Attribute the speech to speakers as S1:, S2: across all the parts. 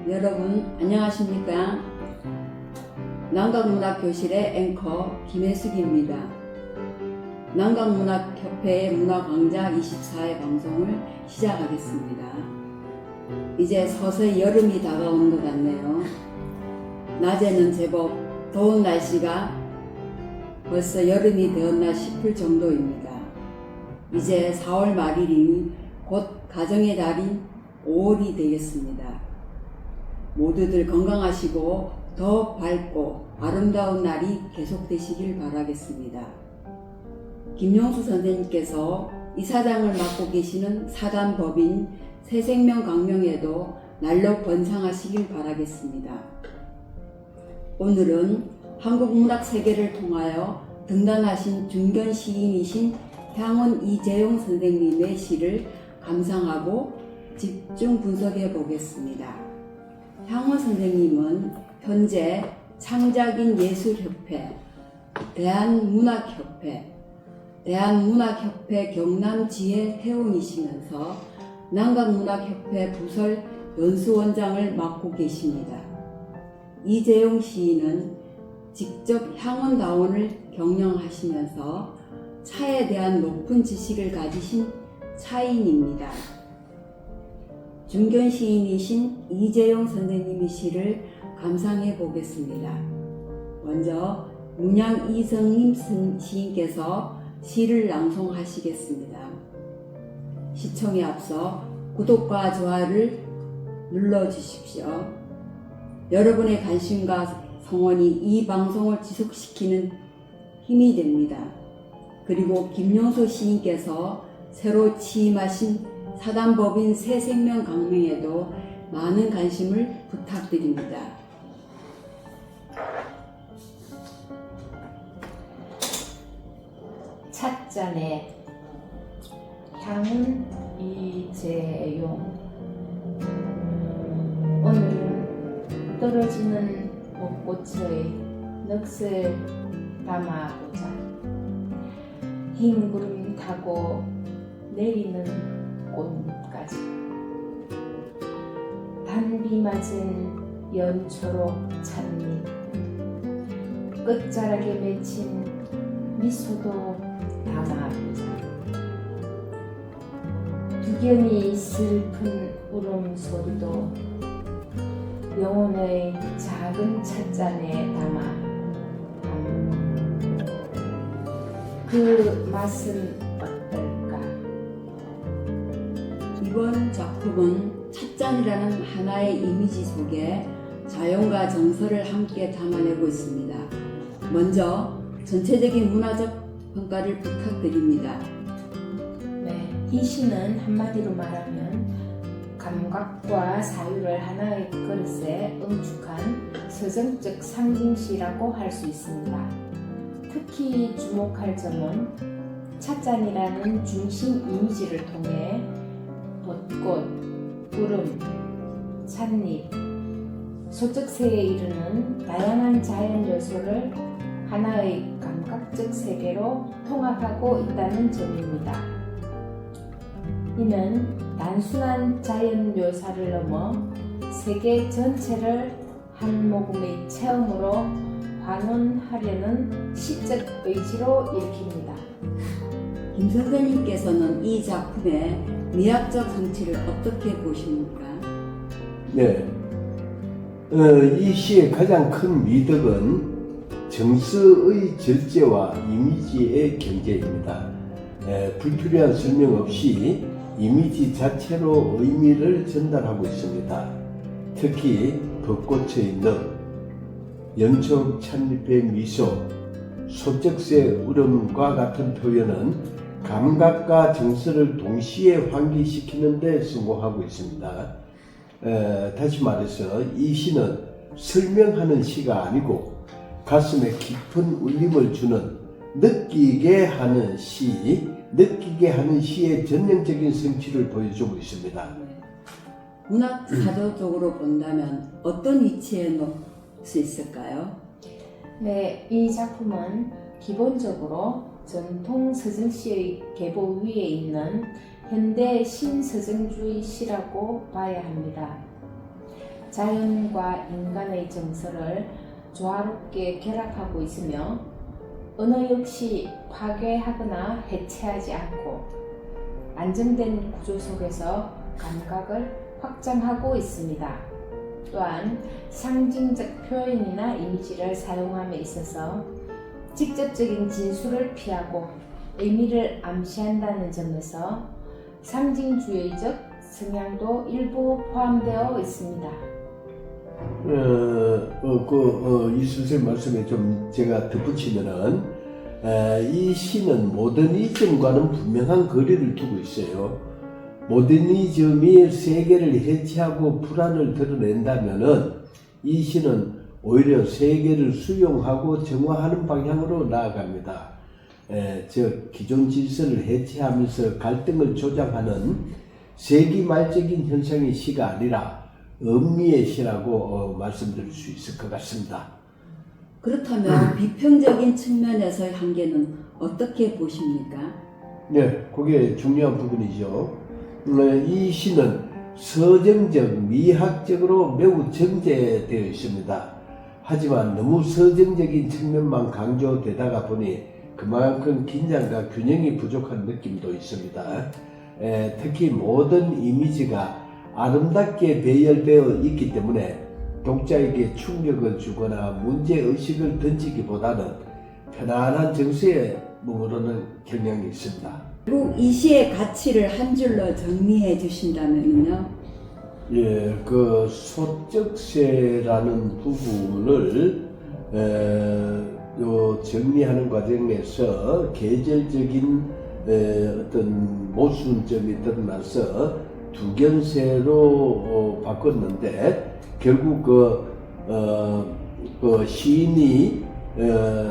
S1: 여러분 안녕하십니까? 남강문학교실의 앵커 김혜숙입니다. 남강문학협회의 문화광장 24회 방송을 시작하겠습니다. 이제 서서히 여름이 다가오는 것 같네요. 낮에는 제법 더운 날씨가 벌써 여름이 되었나 싶을 정도입니다. 이제 4월 말일이니 곧 가정의 달인 5월이 되겠습니다. 모두들 건강하시고 더 밝고 아름다운 날이 계속되시길 바라겠습니다. 김용수 선생님께서 이사장을 맡고 계시는 사단법인 새생명강명에도 날로 번창하시길 바라겠습니다. 오늘은 한국문학 세계를 통하여 등단하신 중견 시인이신 향원 이재용 선생님의 시를 감상하고 집중 분석해 보겠습니다. 향원 선생님은 현재 창작인 예술협회, 대한문학협회 경남지회 회원이시면서 남강문학협회 부설 연수원장을 맡고 계십니다. 이재용 시인은 직접 향원다원을 경영하시면서 차에 대한 높은 지식을 가지신 차인입니다. 중견 시인이신 이재용 선생님의 시를 감상해 보겠습니다. 먼저 문양 이성님 시인께서 시를 낭송하시겠습니다. 시청에 앞서 구독과 좋아요를 눌러주십시오. 여러분의 관심과 성원이 이 방송을 지속시키는 힘이 됩니다. 그리고 김용수 시인께서 새로 취임하신 사단법인 새생명강명에도 많은 관심을 부탁드립니다.
S2: 찻잔에 향은 이재용. 오늘은 떨어지는 벚꽃의 넋을 담아보자. 흰 구름 타고 내리는 꽃까지 단비 맞은 연초록 찻잎, 끝자락에 맺힌 미소도 담아보자. 두견이 슬픈 울음소리도 영혼의 작은 찻잔에 담아 그 맛은 어떨까?
S1: 이번 작품은 찻잔이라는 하나의 이미지 속에 자연과 정서를 함께 담아내고 있습니다. 먼저 전체적인 문화적 평가를 부탁드립니다.
S2: 네, 이 시는 한마디로 말하면 감각과 사유를 하나의 그릇에 응축한 서정적 상징시라고 할 수 있습니다. 특히 주목할 점은 찻잔이라는 중심 이미지를 통해 벚꽃, 구름, 찻잎, 소적세에 이르는 다양한 자연 요소를 하나의 감각적 세계로 통합하고 있다는 점입니다. 이는 단순한 자연 묘사를 넘어 세계 전체를 한 모금의 체험으로 환원하려는 시적 의지로 읽힙니다.
S1: 김 선생님께서는 이 작품의 미학적 성취를 어떻게 보십니까?
S3: 네, 이 시의 가장 큰 미덕은 정서의 절제와 이미지의 경제입니다. 불필요한 설명 없이 이미지 자체로 의미를 전달하고 있습니다. 특히 벚꽃의 넋, 연초록 찻잎의 미소, 소쩍새 울음과 같은 표현은 감각과 정서를 동시에 환기시키는 데 성공하고 있습니다. 다시 말해서 이 시는 설명하는 시가 아니고 가슴에 깊은 울림을 주는 느끼게 하는 시의 전형적인 성취를 보여주고 있습니다.
S1: 문학 사조적으로 본다면 어떤 위치에 놓을 수 있을까요?
S2: 네, 이 작품은 기본적으로 전통 서정시의 계보 위에 있는 현대 신서정주의 시라고 봐야 합니다. 자연과 인간의 정서를 조화롭게 결합하고 있으며 언어 역시 파괴하거나 해체하지 않고 안정된 구조 속에서 감각을 확장하고 있습니다. 또한 상징적 표현이나 이미지를 사용함에 있어서 직접적인 진술을 피하고 의미를 암시한다는 점에서 상징주의적 성향도 일부 포함되어 있습니다.
S3: 이 선생님 말씀에 좀 제가 덧붙이면은 이 시는 모더니즘과는 분명한 거리를 두고 있어요. 모더니즘이 세계를 해체하고 불안을 드러낸다면은 이 시는 오히려 세계를 수용하고 정화하는 방향으로 나아갑니다. 즉 기존 질서를 해체하면서 갈등을 조장하는 세기말적인 현상의 시가 아니라 음미의 시라고 말씀드릴 수 있을 것 같습니다.
S1: 그렇다면 비평적인 측면에서의 한계는 어떻게 보십니까?
S3: 네, 그게 중요한 부분이죠. 이 시는 서정적, 미학적으로 매우 정제되어 있습니다. 하지만 너무 서정적인 측면만 강조되다가 보니 그만큼 긴장과 균형이 부족한 느낌도 있습니다. 특히 모든 이미지가 아름답게 배열되어 있기 때문에 독자에게 충격을 주거나 문제의식을 던지기보다는 편안한 정서에 머무르는 경향이 있습니다.
S1: 결국 이 시의 가치를 한 줄로 정리해 주신다면요?
S3: 예, 그 소적세라는 부분을 정리하는 과정에서 계절적인 어떤 모순점이 드러나서 두견세로 바꿨는데 결국 그 시인이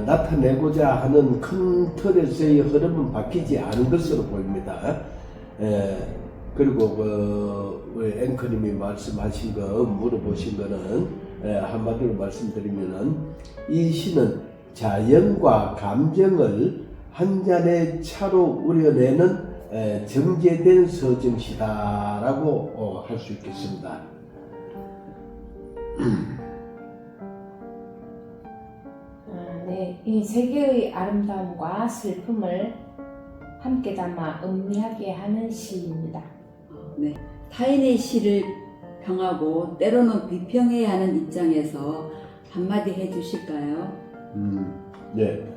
S3: 나타내고자 하는 큰 틀에서의 흐름은 바뀌지 않은 것으로 보입니다. 그리고 앵커님이 말씀하신 거 물어보신 거는 한마디로 말씀드리면은 이 시는 자연과 감정을 한 잔의 차로 우려내는 정제된 서정시다라고 할 수 있겠습니다.
S2: 네, 이 세계의 아름다움과 슬픔을 함께 담아 음미하게 하는 시입니다.
S1: 네. 타인의 시를 평하고 때로는 비평해야 하는 입장에서 한마디 해주실까요?
S3: 네.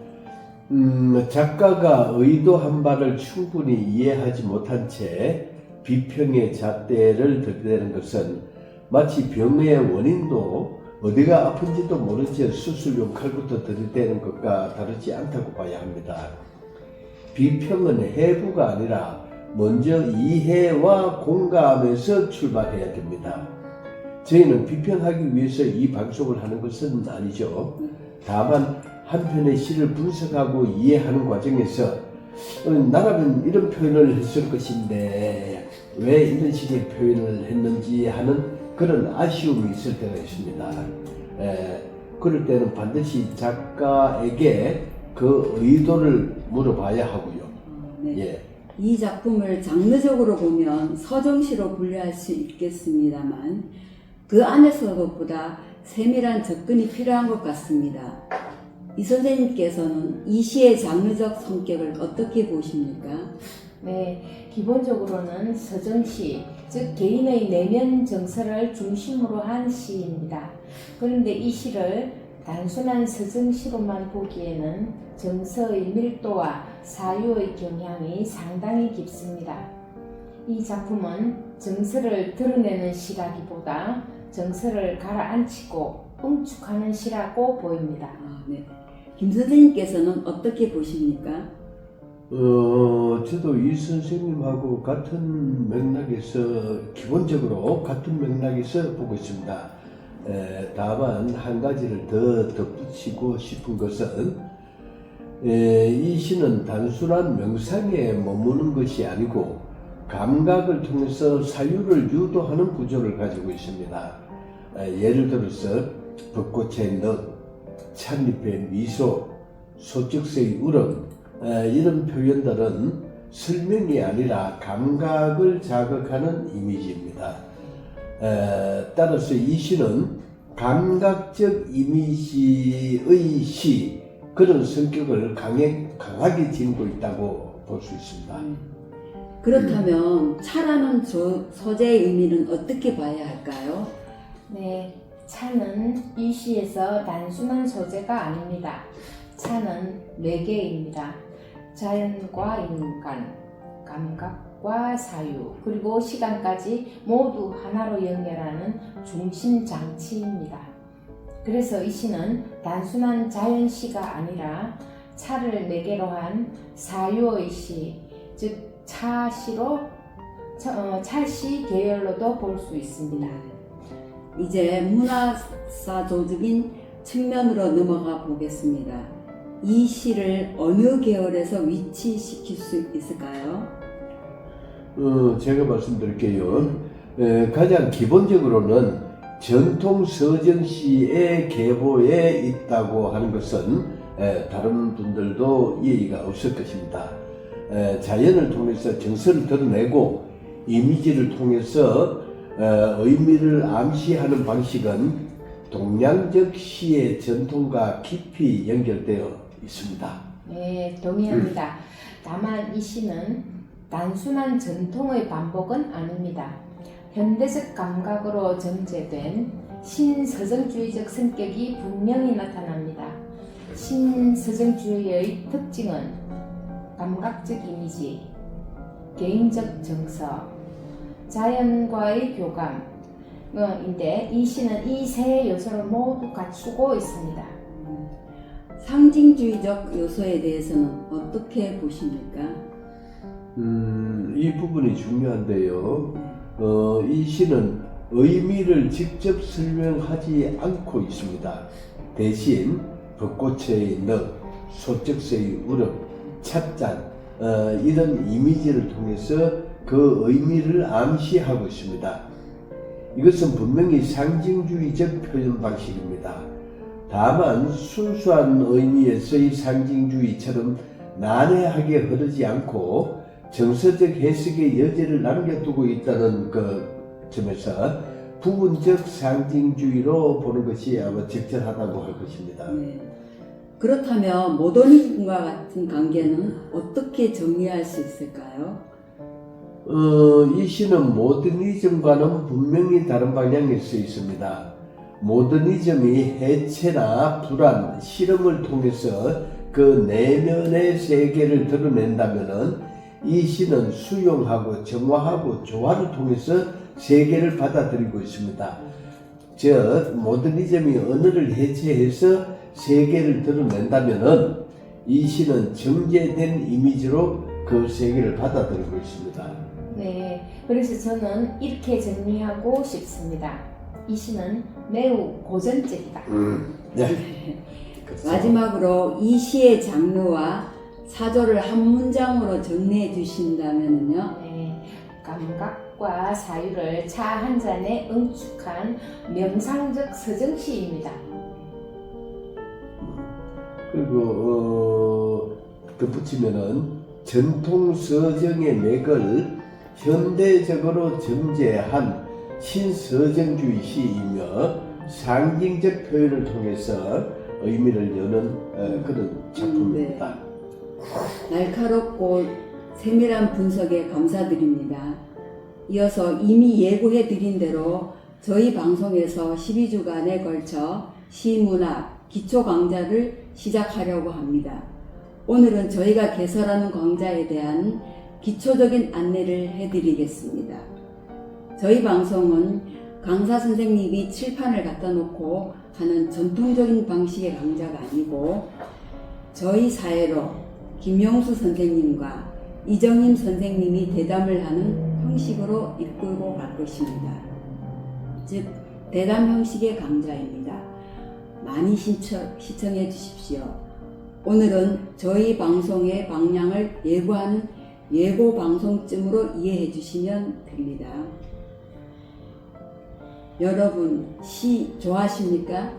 S3: 작가가 의도한 바를 충분히 이해하지 못한 채 비평의 잣대를 들이대는 것은 마치 병의 원인도 어디가 아픈지도 모른 채 수술용 칼부터 들이대는 것과 다르지 않다고 봐야 합니다. 비평은 해부가 아니라 먼저 이해와 공감에서 출발해야 됩니다. 저희는 비평하기 위해서 이 방송을 하는 것은 아니죠. 다만 한 편의 시를 분석하고 이해하는 과정에서 나라면 이런 표현을 했을 것인데 왜 이런 식의 표현을 했는지 하는 그런 아쉬움이 있을 때가 있습니다. 그럴 때는 반드시 작가에게 그 의도를 물어봐야 하고요.
S1: 네.
S3: 예.
S1: 이 작품을 장르적으로 보면 서정시로 분류할 수 있겠습니다만 그 안에서도 보다 세밀한 접근이 필요한 것 같습니다. 이 선생님께서는 이 시의 장르적 성격을 어떻게 보십니까?
S2: 네, 기본적으로는 서정시, 즉 개인의 내면 정서를 중심으로 한 시입니다. 그런데 이 시를 단순한 서정시로만 보기에는 정서의 밀도와 사유의 경향이 상당히 깊습니다. 이 작품은 정서를 드러내는 시라기보다 정서를 가라앉히고 응축하는 시라고 보입니다.
S1: 네. 김 선생님께서는 어떻게 보십니까?
S3: 저도 이 선생님하고 같은 맥락에서 기본적으로 같은 맥락에서 보고 있습니다. 다만 한 가지를 더 덧붙이고 싶은 것은 이 시는 단순한 명상에 머무는 것이 아니고 감각을 통해서 사유를 유도하는 구조를 가지고 있습니다. 예를 들어서 벚꽃의 넛, 찻잎의 미소, 소쩍새의 울음 이런 표현들은 설명이 아니라 감각을 자극하는 이미지입니다. 따라서 이 시는 감각적 이미지의 시, 그런 성격을 강하게 지니고 있다고 볼 수 있습니다.
S1: 그렇다면 차라는 소재의 의미는 어떻게 봐야 할까요?
S2: 네, 차는 이 시에서 단순한 소재가 아닙니다. 차는 매개입니다. 자연과 인간, 감각과 사유, 그리고 시간까지 모두 하나로 연결하는 중심 장치입니다. 그래서 이 시는 단순한 자연시가 아니라 차를 매개로 한 사유의 시, 즉 차시로 차시 계열로도 볼 수 있습니다.
S1: 이제 문화사조적인 측면으로 넘어가 보겠습니다. 이 시를 어느 계열에서 위치시킬 수 있을까요?
S3: 제가 말씀드릴게요. 가장 기본적으로는 전통 서정시의 계보에 있다고 하는 것은 다른 분들도 이해가 없을 것입니다. 자연을 통해서 정서를 드러내고 이미지를 통해서 의미를 암시하는 방식은 동양적 시의 전통과 깊이 연결되어 있습니다.
S2: 네, 동의합니다. 다만 이 시는 단순한 전통의 반복은 아닙니다. 현대적 감각으로 정제된 신서정주의적 성격이 분명히 나타납니다. 신서정주의의 특징은 감각적 이미지, 개인적 정서, 자연과의 교감인데 이 시는 이 세 요소를 모두 갖추고 있습니다.
S1: 상징주의적 요소에 대해서는 어떻게 보십니까?
S3: 이 부분이 중요한데요. 이 시는 의미를 직접 설명하지 않고 있습니다. 대신 벚꽃의 넉, 소쩍새의 울음, 찻잔 이런 이미지를 통해서 그 의미를 암시하고 있습니다. 이것은 분명히 상징주의적 표현 방식입니다. 다만 순수한 의미에서의 상징주의처럼 난해하게 흐르지 않고 정서적 해석의 여지를 남겨두고 있다는 그 점에서 부분적 상징주의로 보는 것이 아마 적절하다고 할 것입니다.
S1: 네. 그렇다면 모더니즘과 같은 관계는 어떻게 정리할 수 있을까요?
S3: 이 시는 모더니즘과는 분명히 다른 방향일 수 있습니다. 모더니즘이 해체나 불안, 실험을 통해서 그 내면의 세계를 드러낸다면은 이 시는 수용하고 정화하고 조화를 통해서 세계를 받아들이고 있습니다. 즉 모더니즘이 언어를 해체해서 세계를 드러낸다면은 이 시는 정제된 이미지로 그 세계를 받아들이고 있습니다.
S2: 네, 그래서 저는 이렇게 정리하고 싶습니다. 이 시는 매우 고전적이다.
S3: 네.
S1: 마지막으로 이 시의 장르와 사조를 한 문장으로 정리해 주신다면요.
S2: 네, 감각과 사유를 차 한 잔에 응축한 명상적 서정시입니다.
S3: 그리고 덧붙이면은 전통 서정의 맥을 현대적으로 정제한 신서정주의 시이며 상징적 표현을 통해서 의미를 여는 그런 작품입니다.
S1: 날카롭고 세밀한 분석에 감사드립니다. 이어서 이미 예고해 드린 대로 저희 방송에서 12주간에 걸쳐 시문학 기초 강좌를 시작하려고 합니다. 오늘은 저희가 개설하는 강좌에 대한 기초적인 안내를 해드리겠습니다. 저희 방송은 강사 선생님이 칠판을 갖다 놓고 하는 전통적인 방식의 강좌가 아니고 저희 사회로 김용수 선생님과 이정임 선생님이 대담을 하는 형식으로 이끌고 갈 것입니다. 즉 대담 형식의 강좌입니다. 많이 시청해 주십시오. 오늘은 저희 방송의 방향을 예고하는 예고 방송쯤으로 이해해 주시면 됩니다. 여러분 시 좋아하십니까?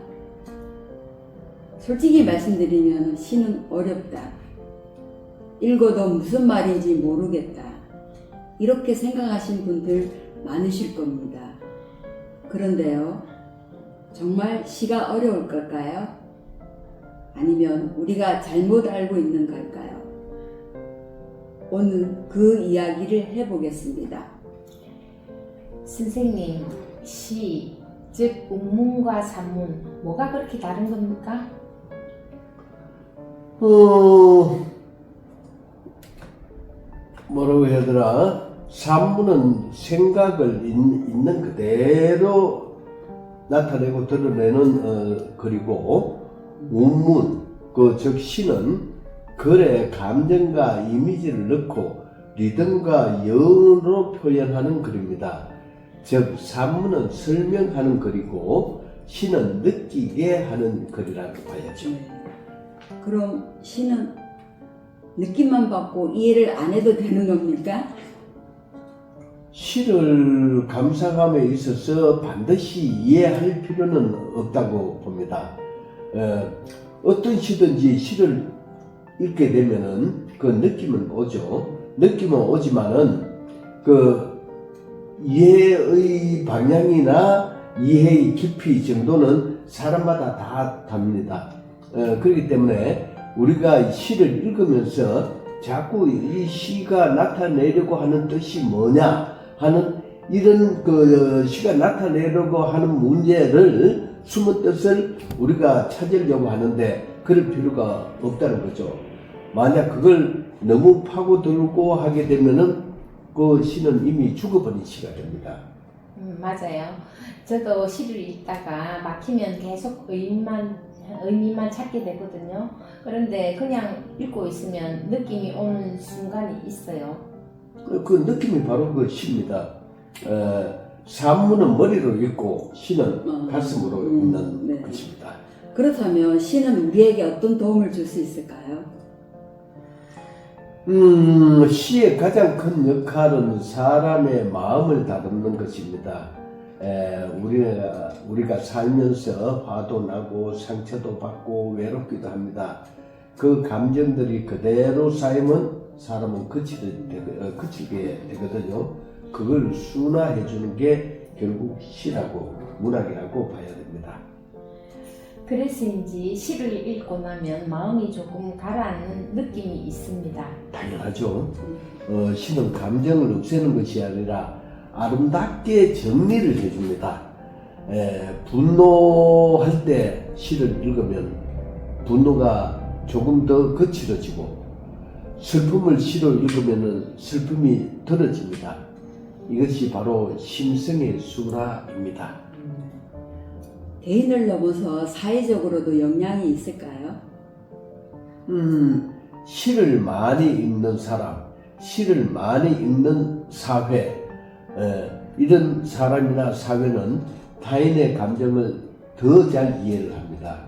S1: 솔직히 말씀드리면 시는 어렵다. 읽어도 무슨 말인지 모르겠다. 이렇게 생각하신 분들 많으실 겁니다. 그런데요, 정말 시가 어려울 걸까요? 아니면 우리가 잘못 알고 있는 걸까요? 오늘 그 이야기를 해보겠습니다.
S2: 선생님, 시, 즉 웅문과 산문, 뭐가 그렇게 다른 겁니까?
S3: 뭐라고 해야 되나? 산문은 생각을 있는 그대로 나타내고 드러내는 글이고, 운문, 즉 시는 글에 감정과 이미지를 넣고 리듬과 여운으로 표현하는 글입니다. 즉 산문은 설명하는 글이고 시는 느끼게 하는 글이라고 봐야죠.
S1: 그럼 시는 느낌만 받고 이해를 안 해도 되는 겁니까?
S3: 시를 감상함에 있어서 반드시 이해할 필요는 없다고 봅니다. 어떤 시든지 시를 읽게 되면은 그 느낌은 오죠. 느낌은 오지만은 그 이해의 방향이나 이해의 깊이 정도는 사람마다 다 다릅니다. 그렇기 때문에 우리가 시를 읽으면서 자꾸 이 시가 나타내려고 하는 뜻이 뭐냐 하는 이런 그 시가 나타내려고 하는 문제를 숨은 뜻을 우리가 찾으려고 하는데 그럴 필요가 없다는 거죠. 만약 그걸 너무 파고들고 하게 되면은 그 시는 이미 죽어버린 시가 됩니다.
S2: 맞아요. 저도 시를 읽다가 막히면 계속 의미만 찾게 되거든요. 그런데 그냥 읽고 있으면 느낌이 오는 순간이 있어요.
S3: 그 느낌이 바로 그 시입니다. 산문은 머리로 읽고 시는 가슴으로 읽는
S1: 네.
S3: 것입니다.
S1: 그렇다면 시는 우리에게 어떤 도움을 줄 수 있을까요?
S3: 시의 가장 큰 역할은 사람의 마음을 다듬는 것입니다. 우리가 살면서 화도 나고 상처도 받고 외롭기도 합니다. 그 감정들이 그대로 쌓이면 사람은 그치게 되거든요. 그걸 순화해 주는 게 결국 시라고 문학이라고 봐야 됩니다.
S2: 그래서인지 시를 읽고 나면 마음이 조금 가라앉는 느낌이 있습니다.
S3: 당연하죠. 시는 감정을 없애는 것이 아니라 아름답게 정리를 해줍니다. 분노할 때 시를 읽으면 분노가 조금 더 거칠어지고 슬픔을 시로 읽으면 슬픔이 덜어집니다. 이것이 바로 심성의 순화입니다.
S1: 개인을 넘어서 사회적으로도 영향이 있을까요?
S3: 시를 많이 읽는 사람, 시를 많이 읽는 사회, 이런 사람이나 사회는 타인의 감정을 더 잘 이해를 합니다.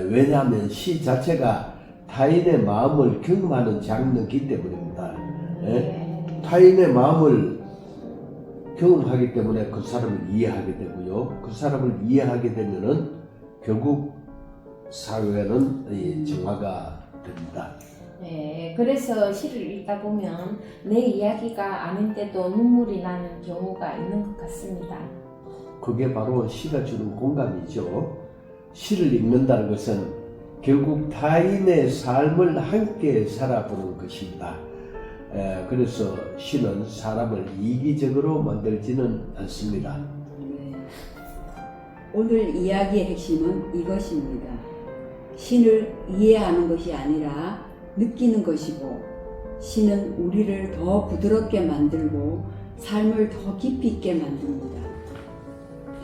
S3: 왜냐하면 시 자체가 타인의 마음을 경험하는 장르이기 때문입니다. 타인의 마음을 경험하기 때문에 그 사람을 이해하게 되고요. 그 사람을 이해하게 되면은 결국 사회는 정화가 됩니다.
S2: 네, 그래서 시를 읽다 보면 내 이야기가 아닌데도 눈물이 나는 경우가 있는 것 같습니다.
S3: 그게 바로 시가 주는 공감이죠. 시를 읽는다는 것은 결국 타인의 삶을 함께 살아보는 것입니다. 그래서 시는 사람을 이기적으로 만들지는 않습니다.
S1: 네. 오늘 이야기의 핵심은 이것입니다. 시를 이해하는 것이 아니라 느끼는 것이고, 시는 우리를 더 부드럽게 만들고 삶을 더 깊이 있게 만듭니다.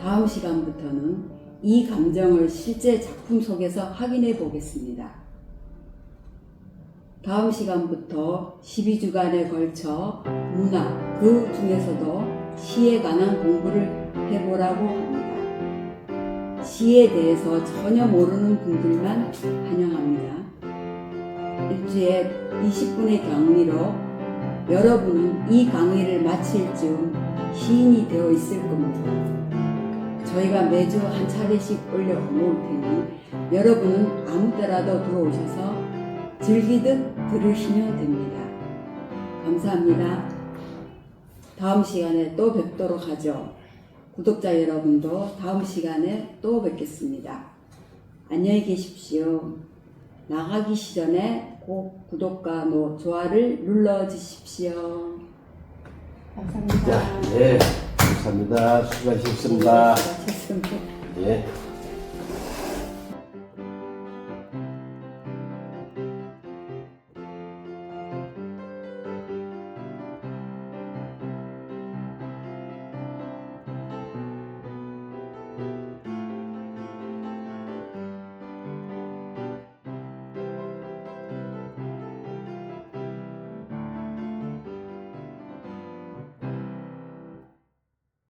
S1: 다음 시간부터는 이 감정을 실제 작품 속에서 확인해 보겠습니다. 다음 시간부터 12주간에 걸쳐 문학, 그 중에서도 시에 관한 공부를 해보라고 합니다. 시에 대해서 전혀 모르는 분들만 환영합니다. 일주에 20분의 강의로 여러분은 이 강의를 마칠 즈음 시인이 되어 있을 겁니다. 저희가 매주 한 차례씩 올려놓을 테니 여러분은 아무 때라도 들어오셔서 즐기듯 들으시면 됩니다. 감사합니다. 다음 시간에 또 뵙도록 하죠. 구독자 여러분도 다음 시간에 또 뵙겠습니다. 안녕히 계십시오. 나가기 전에 꼭 구독과 좋아요를 눌러주십시오.
S2: 감사합니다.
S3: 자, 예, 감사합니다. 수고하셨습니다.
S1: 수고하셨습니다.
S3: 예.